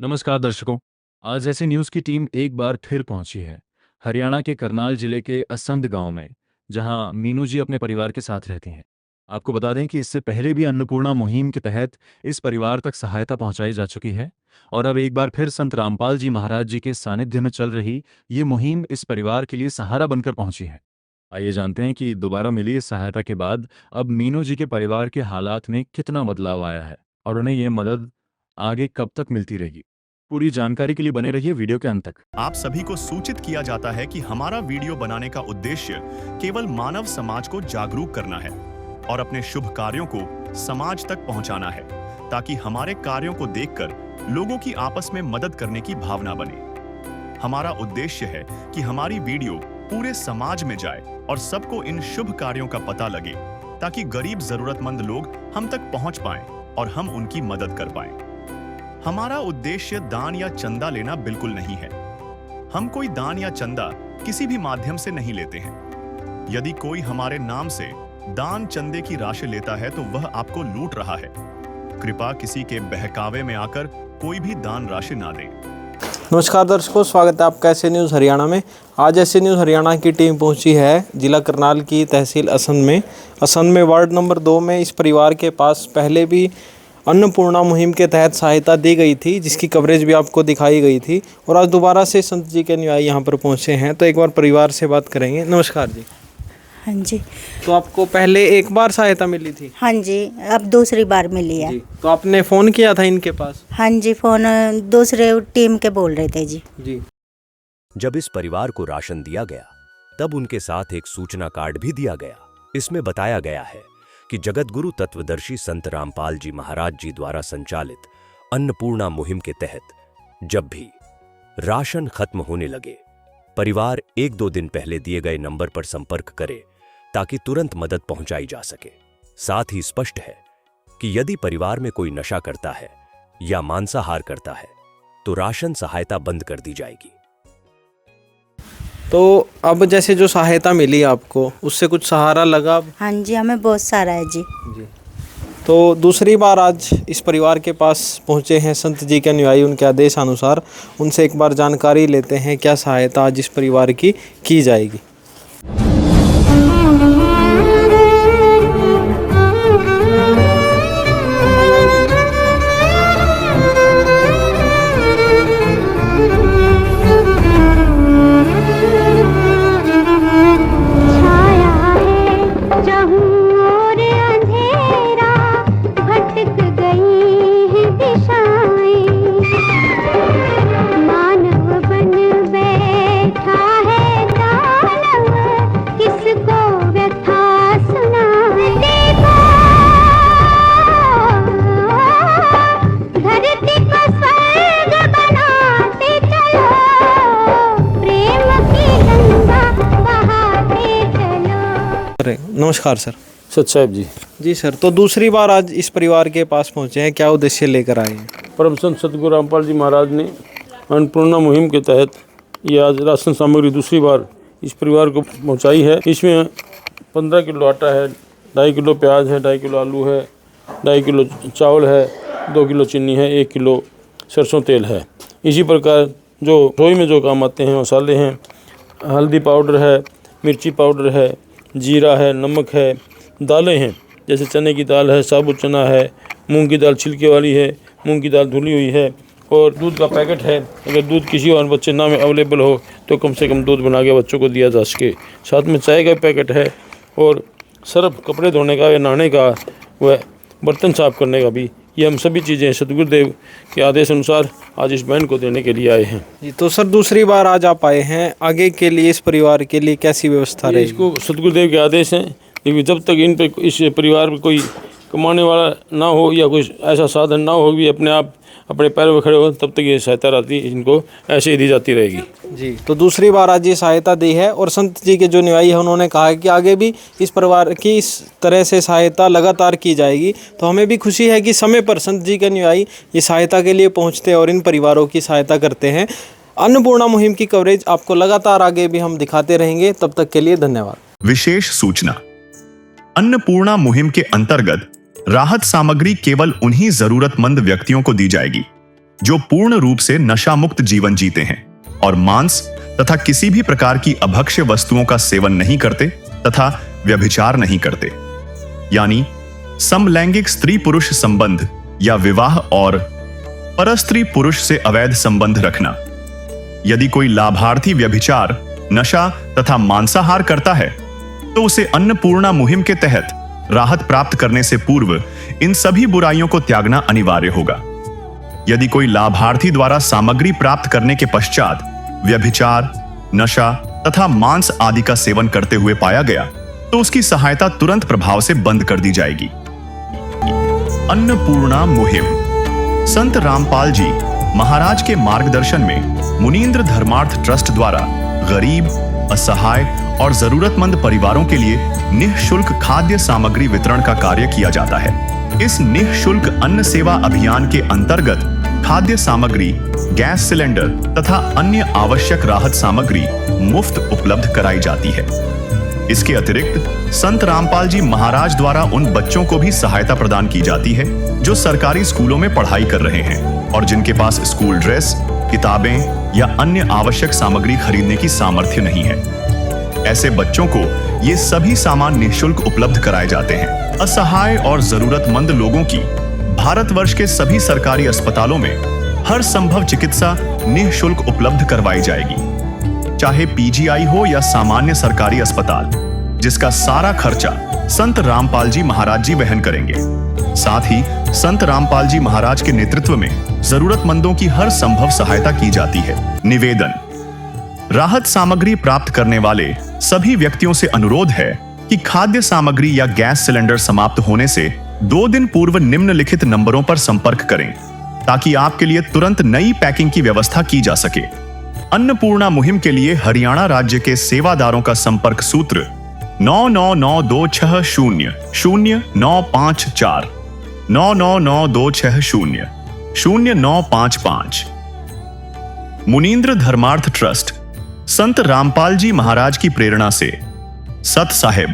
नमस्कार दर्शकों। आज ऐसी न्यूज़ की टीम एक बार फिर पहुंची है हरियाणा के करनाल जिले के असंध गांव में, जहां मीनू जी अपने परिवार के साथ रहती हैं। आपको बता दें कि इससे पहले भी अन्नपूर्णा मुहिम के तहत इस परिवार तक सहायता पहुंचाई जा चुकी है और अब एक बार फिर संत रामपाल जी महाराज जी के सानिध्य में चल रही ये मुहिम इस परिवार के लिए सहारा बनकर पहुंची है। आइए जानते हैं कि दोबारा मिली इस सहायता के बाद अब मीनू जी के परिवार के हालात में कितना बदलाव आया है और उन्हें ये मदद आगे कब तक मिलती रहेगी। पूरी जानकारी के लिए बने रहिए वीडियो के अंत तक। आप सभी को सूचित किया जाता है कि हमारा वीडियो बनाने का उद्देश्य केवल मानव समाज को जागरूक करना है और अपने शुभ कार्यों को समाज तक पहुंचाना है, ताकि हमारे कार्यों को देखकर लोगों की आपस में मदद करने की भावना बने। हमारा उद्देश्य है कि हमारी वीडियो पूरे समाज में जाए और सबको इन शुभ कार्यों का पता लगे, ताकि गरीब जरूरतमंद लोग हम तक पहुंच पाएं और हम उनकी मदद कर पाएं। हमारा उद्देश्य दान या चंदा लेना बिल्कुल नहीं है। हम कोई दान या चंदा किसी भी माध्यम से नहीं लेते हैं। यदि कोई हमारे नाम से दान चंदे की राशि लेता है तो वह आपको लूट रहा है। कृपया किसी के बहकावे में आकर कोई भी दान राशि ना दें। नमस्कार दर्शकों, स्वागत है आपका ऐसे न्यूज़ हरियाणा में। आज ऐसे न्यूज़ हरियाणा की टीम पहुंची है जिला करनाल की तहसील असंध में वार्ड नंबर 2 में। इस परिवार के पास पहले भी अन्नपूर्णा मुहिम के तहत सहायता दी गई थी, जिसकी कवरेज भी आपको दिखाई गई थी, और आज दोबारा से संत जी के अनुयायी यहाँ पर पहुँचे हैं। तो एक बार परिवार से बात करेंगे। नमस्कार जी। हाँ जी। तो आपको पहले एक बार सहायता मिली थी? हाँ जी, अब दूसरी बार मिली है। तो आपने फ़ोन किया था इनके पास? हाँ जी, फ़ोन दूसरे टीम के बोल रहे थे जी। जब इस परिवार को राशन दिया गया तब उनके साथ एक सूचना कार्ड भी दिया गया। इसमें बताया गया है कि जगतगुरु तत्वदर्शी संत रामपाल जी महाराज जी द्वारा संचालित अन्नपूर्णा मुहिम के तहत जब भी राशन खत्म होने लगे, परिवार 1-2 दिन पहले दिए गए नंबर पर संपर्क करे, ताकि तुरंत मदद पहुंचाई जा सके। साथ ही स्पष्ट है कि यदि परिवार में कोई नशा करता है या मांसाहार करता है तो राशन सहायता बंद कर दी जाएगी। तो अब जैसे जो सहायता मिली आपको, उससे कुछ सहारा लगा? हाँ जी, हमें बहुत सारा है जी। तो दूसरी बार आज इस परिवार के पास पहुंचे हैं संत जी के अनुयायी, उनके आदेश अनुसार। उनसे एक बार जानकारी लेते हैं क्या सहायता आज इस परिवार की जाएगी। नमस्कार सर। सत साहब जी सर, तो दूसरी बार आज इस परिवार के पास पहुंचे हैं, क्या उद्देश्य लेकर आए हैं? परम संत सतगुरु रामपाल जी महाराज ने अन्नपूर्णा मुहिम के तहत ये आज राशन सामग्री दूसरी बार इस परिवार को पहुंचाई है। इसमें 15 किलो आटा है, 2.5 किलो प्याज है, 2.5 किलो आलू है, 2.5 किलो चावल है, 2 किलो चीनी है, 1 किलो सरसों तेल है। इसी प्रकार जो रसोई में जो काम आते हैं मसाले हैं, हल्दी पाउडर है, मिर्ची पाउडर है, जीरा है, नमक है, दालें हैं जैसे चने की दाल है, साबुत चना है, मूंग की दाल छिलके वाली है, मूंग की दाल धुली हुई है, और दूध का पैकेट है। अगर दूध किसी और बच्चे ना में अवेलेबल हो तो कम से कम दूध बना के बच्चों को दिया जा सके। साथ में चाय का पैकेट है, और सर्फ कपड़े धोने का या नहाने का व बर्तन साफ करने का भी। ये हम सभी चीज़ें सतगुरुदेव के आदेश अनुसार आज इस बहन को देने के लिए आए हैं जी। तो सर दूसरी बार आज आप आए हैं, आगे के लिए इस परिवार के लिए कैसी व्यवस्था रहेगी? इसको सतगुरुदेव के आदेश हैं, लेकिन जब तक इन पे इस परिवार में कोई कमाने वाला ना हो या कोई ऐसा साधन ना हो भी अपने आप अपने पैरों पर खड़े हो, तब तक ये सहायता रहती है, इनको ऐसे ही दी जाती रहेगी जी। तो दूसरी बार आज ये सहायता दी है, और संत जी के जो अनुयायी है उन्होंने कहा है कि आगे भी इस परिवार की इस तरह से सहायता लगातार की जाएगी। तो हमें भी खुशी है कि समय पर संत जी के अनुयायी ये सहायता के लिए पहुँचते और इन परिवारों की सहायता करते हैं। अन्नपूर्णा मुहिम की कवरेज आपको लगातार आगे भी हम दिखाते रहेंगे। तब तक के लिए धन्यवाद। विशेष सूचना, अन्नपूर्णा मुहिम के अंतर्गत राहत सामग्री केवल उन्हीं जरूरतमंद व्यक्तियों को दी जाएगी जो पूर्ण रूप से नशा मुक्त जीवन जीते हैं और मांस तथा किसी भी प्रकार की अभक्ष्य वस्तुओं का सेवन नहीं करते तथा व्यभिचार नहीं करते, यानी समलैंगिक स्त्री पुरुष संबंध या विवाह और परस्त्री पुरुष से अवैध संबंध रखना। यदि कोई लाभार्थी व्यभिचार, नशा तथा मांसाहार करता है तो उसे अन्नपूर्णा मुहिम के तहत राहत प्राप्त करने से पूर्व इन सभी बुराइयों को त्यागना अनिवार्य होगा। यदि कोई लाभार्थी द्वारा सामग्री प्राप्त करने के पश्चात व्यभिचार, नशा तथा मांस आदि का सेवन करते हुए पाया गया तो उसकी सहायता तुरंत प्रभाव से बंद कर दी जाएगी। अन्नपूर्णा मुहिम। संत रामपाल जी महाराज के मार्गदर्शन में मुनींद्र धर्मार्थ ट्रस्ट द्वारा गरीब, असहाय और जरूरतमंद परिवारों के लिए निःशुल्क खाद्य सामग्री वितरण का कार्य किया जाता है। इस निःशुल्क अन्न सेवा अभियान के अंतर्गत खाद्य सामग्री, गैस सिलेंडर तथा अन्य आवश्यक राहत सामग्री मुफ्त उपलब्ध कराई जाती है। इसके अतिरिक्त संत रामपाल जी महाराज द्वारा उन बच्चों को भी सहायता प्रदान की जाती है जो सरकारी स्कूलों में पढ़ाई कर रहे हैं और जिनके पास स्कूल ड्रेस, किताबें या अन्य आवश्यक सामग्री खरीदने की सामर्थ्य नहीं है। ऐसे बच्चों को ये सभी सामान निःशुल्क उपलब्ध कराए जाते हैं। असहाय और जरूरतमंद लोगों की भारतवर्ष के सभी सरकारी अस्पतालों में हर संभव चिकित्सा निःशुल्क उपलब्ध करवाई जाएगी, चाहे पीजीआई हो या सामान्य सरकारी अस्पताल, जिसका सारा खर्चा संत रामपाल जी महाराज जी वहन करेंगे। साथ ही संत रामपाल जी महाराज के नेतृत्व में जरूरतमंदों की हर संभव सहायता की जाती है। निवेदन। राहत सामग्री प्राप्त करने वाले सभी व्यक्तियों से अनुरोध है कि खाद्य सामग्री या गैस सिलेंडर समाप्त होने से 2 दिन पूर्व निम्नलिखित नंबरों पर संपर्क करें ताकि आपके लिए तुरंत नई पैकिंग की व्यवस्था की जा सके। अन्नपूर्णा मुहिम के लिए हरियाणा राज्य के सेवादारों का संपर्क सूत्र 9992600954 9992600955। मुनींद्र धर्मार्थ ट्रस्ट संत रामपाल जी महाराज की प्रेरणा से सत साहिब